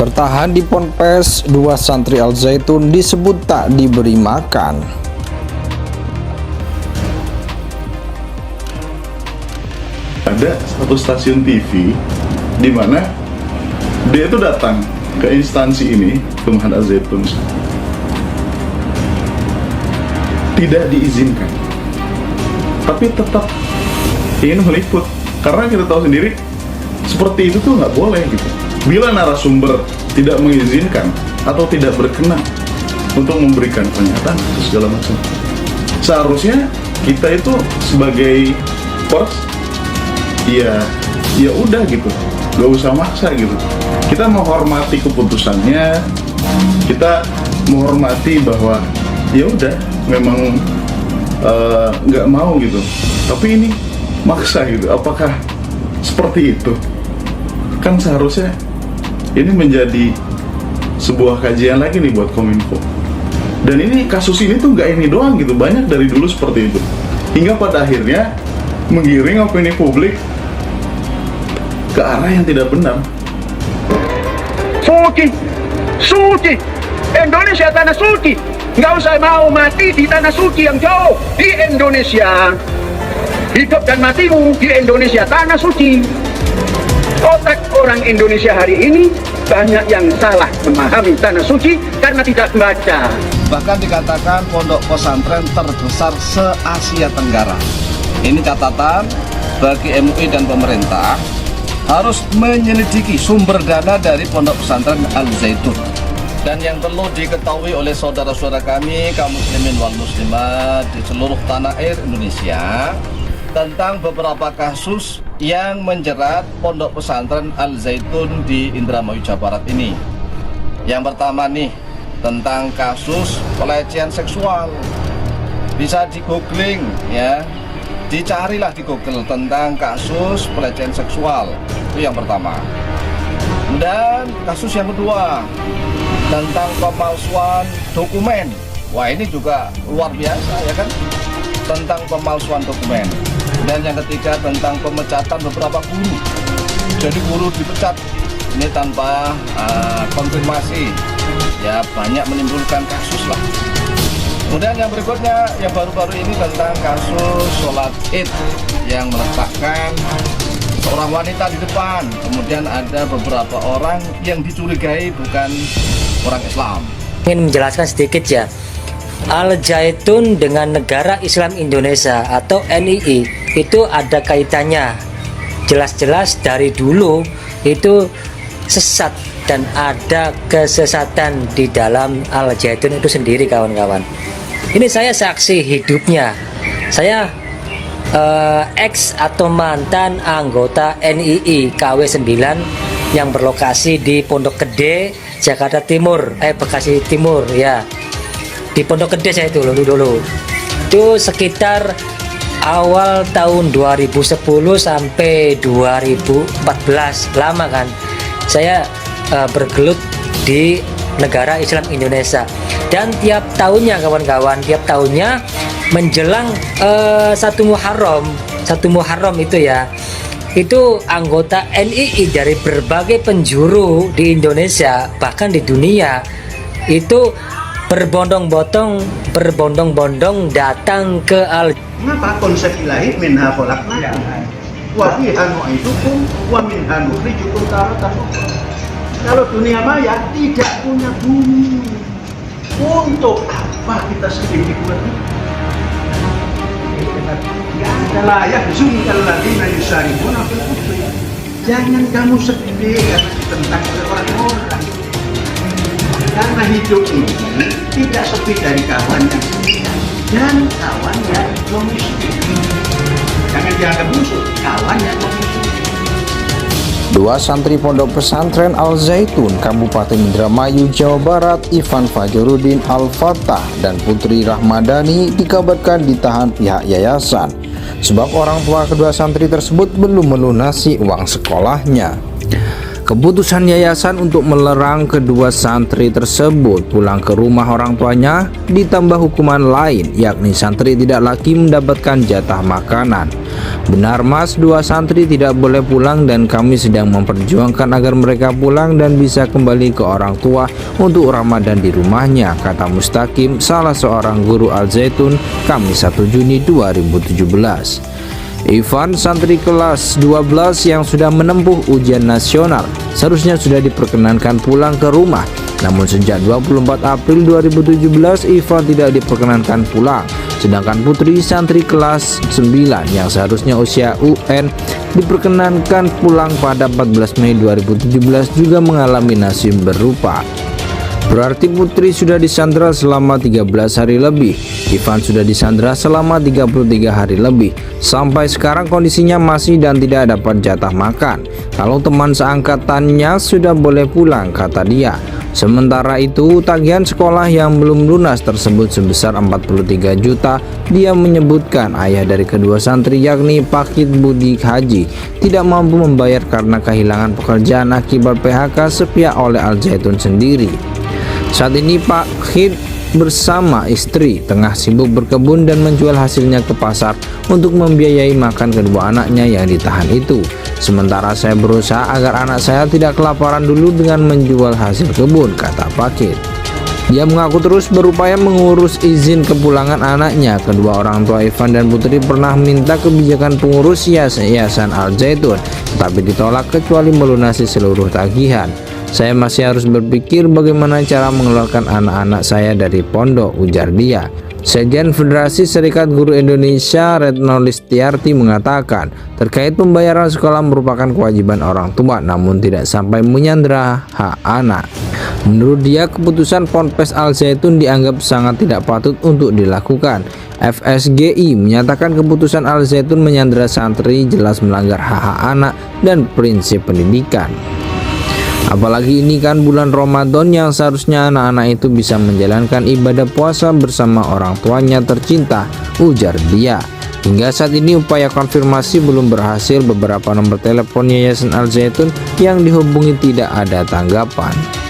Tertahan di Ponpes, 2 santri Al Zaitun disebut tak diberi makan. Ada satu stasiun TV di mana dia itu datang ke instansi ini, Kemhan Al Zaitun, tidak diizinkan, tapi tetap ingin meliput karena kita tahu sendiri seperti itu tuh nggak boleh gitu. Bila narasumber tidak mengizinkan atau tidak berkenan untuk memberikan pernyataan segala macam, seharusnya kita itu sebagai pers ya udah gitu, gak usah maksa gitu. Kita menghormati keputusannya, kita menghormati bahwa ya udah memang nggak mau gitu, tapi ini maksa gitu. Apakah seperti itu? Kan seharusnya ini menjadi sebuah kajian lagi nih buat Kominfo. Dan ini kasus ini tuh nggak ini doang gitu, banyak dari dulu seperti itu, hingga pada akhirnya menggiring opini publik ke arah yang tidak benar. Suci, Indonesia tanah suci. Nggak usah mau mati di tanah suci yang jauh, di Indonesia. Hidup dan matimu di Indonesia tanah suci. Otak orang Indonesia hari ini banyak yang salah memahami tanah suci karena tidak membaca. Bahkan dikatakan pondok pesantren terbesar se-Asia Tenggara. Ini catatan bagi MUI dan pemerintah harus menyelidiki sumber dana dari pondok pesantren Al Zaitun. Dan yang perlu diketahui oleh saudara-saudara kami, kaum muslimin wal muslimat di seluruh tanah air Indonesia, tentang beberapa kasus yang menjerat pondok pesantren Al Zaitun di Indramayu, Jawa Barat ini. Yang pertama nih, tentang kasus pelecehan seksual. Bisa di googling ya, dicarilah di Google tentang kasus pelecehan seksual. Itu yang pertama. Dan kasus yang kedua, tentang pemalsuan dokumen. Wah, ini juga luar biasa ya kan, tentang pemalsuan dokumen. Dan yang ketiga, tentang pemecatan beberapa guru. Jadi guru dipecat ini tanpa konfirmasi, ya banyak menimbulkan kasus lah. Kemudian yang berikutnya, yang baru-baru ini tentang kasus sholat id yang meletakkan seorang wanita di depan. Kemudian ada beberapa orang yang dicurigai bukan orang Islam. Ingin menjelaskan sedikit ya, Al Zaitun dengan Negara Islam Indonesia atau NII itu ada kaitannya. Jelas-jelas dari dulu itu sesat dan ada kesesatan di dalam Al Zaitun itu sendiri, kawan-kawan. Ini saya saksi hidupnya. Saya ex atau mantan anggota NII KW 9 yang berlokasi di Pondok Gede, Jakarta Timur, Bekasi Timur ya. Di Pondok Gede saya itu dulu. Itu sekitar awal tahun 2010 sampai 2014, lama kan. Saya bergelut di Negara Islam Indonesia. Dan tiap tahunnya kawan-kawan, tiap tahunnya menjelang satu Muharram itu ya, itu anggota NII dari berbagai penjuru di Indonesia bahkan di dunia itu berbondong-bondong datang ke Al. Mengapa konsep ilahi minha khalaqnakum wa fiha nu'idukum wa minha nukhrijukum taratan ukhra. Kalau dunia maya tidak punya bumi, untuk apa kita sendiri buat ini? Ya ada layak zungkal ladina yusaribuna fil kufri. Jangan kamu sedih karena ditentang oleh orang-orang. Karena hidup ini tidak sepi dari kawan yang setia dan kawan yang memusuhi. Jangan dianggap musuh, kawan yang memusuhi. 2 santri pondok pesantren Al Zaitun Kabupaten Indramayu, Jawa Barat, Ivan Fajrudin Al-Fatah dan Putri Rahmadani dikabarkan ditahan pihak yayasan sebab orang tua kedua santri tersebut belum melunasi uang sekolahnya. Keputusan yayasan untuk melarang kedua santri tersebut pulang ke rumah orang tuanya ditambah hukuman lain, yakni santri tidak lagi mendapatkan jatah makanan. Benar Mas, dua santri tidak boleh pulang dan kami sedang memperjuangkan agar mereka pulang dan bisa kembali ke orang tua untuk Ramadan di rumahnya, kata Mustaqim, salah seorang guru Al Zaitun, Kamis 1 Juni 2017. Ivan, santri kelas 12 yang sudah menempuh ujian nasional, seharusnya sudah diperkenankan pulang ke rumah. Namun sejak 24 April 2017, Ivan tidak diperkenankan pulang. Sedangkan Putri, santri kelas 9 yang seharusnya usia UN, diperkenankan pulang pada 14 Mei 2017 juga mengalami nasib berupa. Berarti Putri sudah disandra selama 13 hari lebih, Ivan sudah disandra selama 33 hari lebih. Sampai sekarang kondisinya masih dan tidak dapat jatah makan. Kalau teman seangkatannya sudah boleh pulang, kata dia. Sementara itu, tagihan sekolah yang belum lunas tersebut sebesar 43 juta. Dia menyebutkan ayah dari kedua santri yakni Pakit Budi Haji tidak mampu membayar karena kehilangan pekerjaan akibat PHK sepihak oleh Al Zaitun sendiri. Saat ini Pak Khid bersama istri tengah sibuk berkebun dan menjual hasilnya ke pasar untuk membiayai makan kedua anaknya yang ditahan itu. Sementara saya berusaha agar anak saya tidak kelaparan dulu dengan menjual hasil kebun, kata Pak Khid. Dia mengaku terus berupaya mengurus izin kepulangan anaknya. Kedua orang tua Ivan dan Putri pernah minta kebijakan pengurus yayasan Al Zaitun, tetapi ditolak kecuali melunasi seluruh tagihan. Saya masih harus berpikir bagaimana cara mengeluarkan anak-anak saya dari pondok, ujar dia. Sekjen Federasi Serikat Guru Indonesia Retno Listiarti mengatakan terkait pembayaran sekolah merupakan kewajiban orang tua namun tidak sampai menyandra hak anak. Menurut dia, keputusan Ponpes Al Zaitun dianggap sangat tidak patut untuk dilakukan. FSGI menyatakan keputusan Al Zaitun menyandra santri jelas melanggar hak-hak anak dan prinsip pendidikan. Apalagi ini kan bulan Ramadan yang seharusnya anak-anak itu bisa menjalankan ibadah puasa bersama orang tuanya tercinta, ujar dia. Hingga saat ini upaya konfirmasi belum berhasil. Beberapa nomor telepon Yayasan Al Zaitun yang dihubungi tidak ada tanggapan.